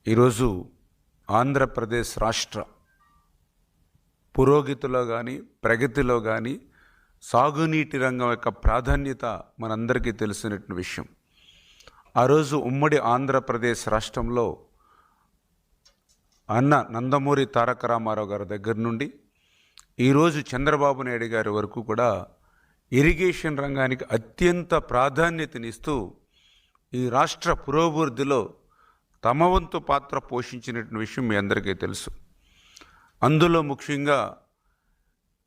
ఈరోజు ఆంధ్రప్రదేశ్ రాష్ట్ర పురోగతిలో కానీ ప్రగతిలో కానీ సాగునీటి రంగం యొక్క ప్రాధాన్యత మనందరికీ తెలిసినటువంటి విషయం. ఆ రోజు ఉమ్మడి ఆంధ్రప్రదేశ్ రాష్ట్రంలో అన్న నందమూరి తారక రామారావు గారి దగ్గర నుండి ఈరోజు చంద్రబాబు నాయుడు గారి వరకు కూడా ఇరిగేషన్ రంగానికి అత్యంత ప్రాధాన్యతనిస్తూ ఈ రాష్ట్ర పురోభివృద్ధిలో తమ వంతు పాత్ర పోషించినటువంటి విషయం మీ అందరికీ తెలుసు. అందులో ముఖ్యంగా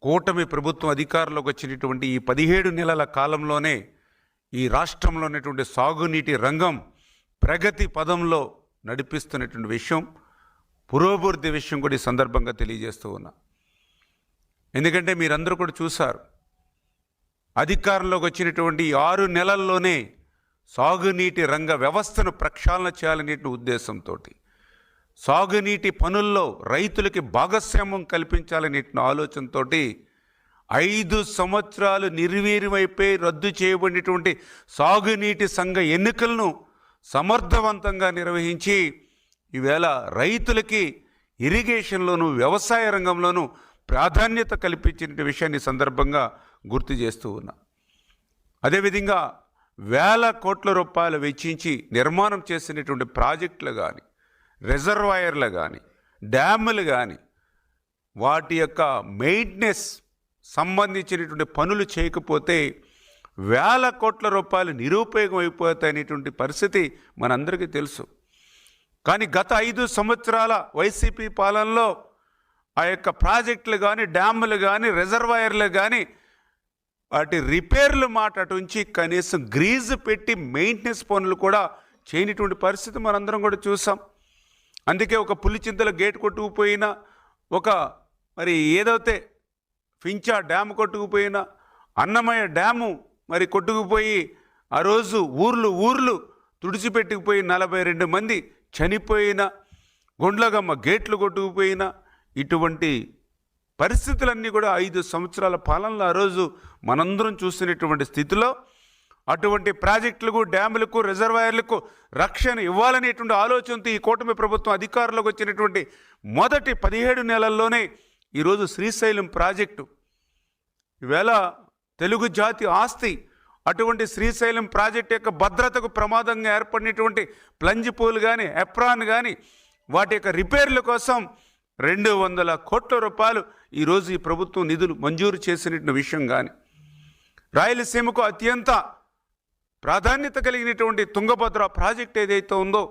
కూటమి ప్రభుత్వం అధికారంలోకి వచ్చినటువంటి ఈ 17 నెలల కాలంలోనే ఈ రాష్ట్రంలో ఉన్నటువంటి సాగునీటి రంగం ప్రగతి పదంలో నడిపిస్తున్నటువంటి విషయం, పురోభివృద్ధి విషయం కూడా ఈ సందర్భంగా తెలియజేస్తూ ఉన్నా. ఎందుకంటే మీరందరూ కూడా చూశారు, అధికారంలోకి వచ్చినటువంటి 6 నెలల్లోనే సాగునీటి రంగ వ్యవస్థను ప్రక్షాళన చేయాలనే ఉద్దేశంతో, సాగునీటి పనుల్లో రైతులకి భాగస్వామ్యం కల్పించాలనే ఆలోచనతో 5 సంవత్సరాలు నిర్వీర్యమైపోయి రద్దు చేయబడినటువంటి సాగునీటి సంఘ ఎన్నికలను సమర్థవంతంగా నిర్వహించి ఈవేళ రైతులకి ఇరిగేషన్లోను వ్యవసాయ రంగంలోనూ ప్రాధాన్యత కల్పించిన విషయాన్ని సందర్భంగా గుర్తు చేస్తూ ఉన్నా. అదేవిధంగా వేల కోట్ల రూపాయలు వెచ్చించి నిర్మాణం చేసినటువంటి ప్రాజెక్టులు కానీ, రిజర్వాయర్లు కానీ, డ్యాములు కానీ, వాటి యొక్క మెయింటెనెన్స్ సంబంధించినటువంటి పనులు చేయకపోతే వేల కోట్ల రూపాయలు నిరుపయోగం అయిపోతాయనేటువంటి పరిస్థితి మనందరికీ తెలుసు. కానీ గత 5 సంవత్సరాల వైసీపీ పాలనలో ఆ యొక్క ప్రాజెక్టులు కానీ, డ్యాములు కానీ, రిజర్వాయర్లు కానీ వాటి రిపేర్లు మాట అటుంచి కనీసం గ్రీజు పెట్టి మెయింటెనెన్స్ పనులు కూడా చేయనటువంటి పరిస్థితి మనందరం కూడా చూసాం. అందుకే ఒక పులిచింతల గేట్ కొట్టుకుపోయినా, ఒక మరి ఏదైతే ఫించా డ్యామ్ కొట్టుకుపోయినా, అన్నమయ్య డ్యాము మరి కొట్టుకుపోయి ఆ రోజు ఊర్లు తుడిచిపెట్టుకుపోయి 42 మంది చనిపోయిన, గుండ్లగమ్మ గేట్లు కొట్టుకుపోయినా, ఇటువంటి పరిస్థితులన్నీ కూడా 5 సంవత్సరాల పాలనలో ఆ రోజు మనందరం చూస్తున్నటువంటి స్థితిలో అటువంటి ప్రాజెక్టులకు, డ్యాములకు, రిజర్వాయర్లకు రక్షణ ఇవ్వాలనేటువంటి ఆలోచనతో ఈ కూటమి ప్రభుత్వం అధికారంలోకి వచ్చినటువంటి మొదటి 17 నెలల్లోనే ఈరోజు శ్రీశైలం ప్రాజెక్టు ఈవేళ తెలుగు జాతి ఆస్తి. అటువంటి శ్రీశైలం ప్రాజెక్టు యొక్క భద్రతకు ప్రమాదంగా ఏర్పడినటువంటి ప్లంజ్ పూల్ కానీ, ఎప్రాన్ కానీ, వాటి యొక్క రిపేర్ల కోసం 200 కోట్ల రూపాయలు ఈరోజు ఈ ప్రభుత్వం నిధులు మంజూరు చేసినటువంటి విషయం కానీ, రాయలసీమకు అత్యంత ప్రాధాన్యత కలిగినటువంటి తుంగభద్ర ప్రాజెక్ట్ ఏదైతే ఉందో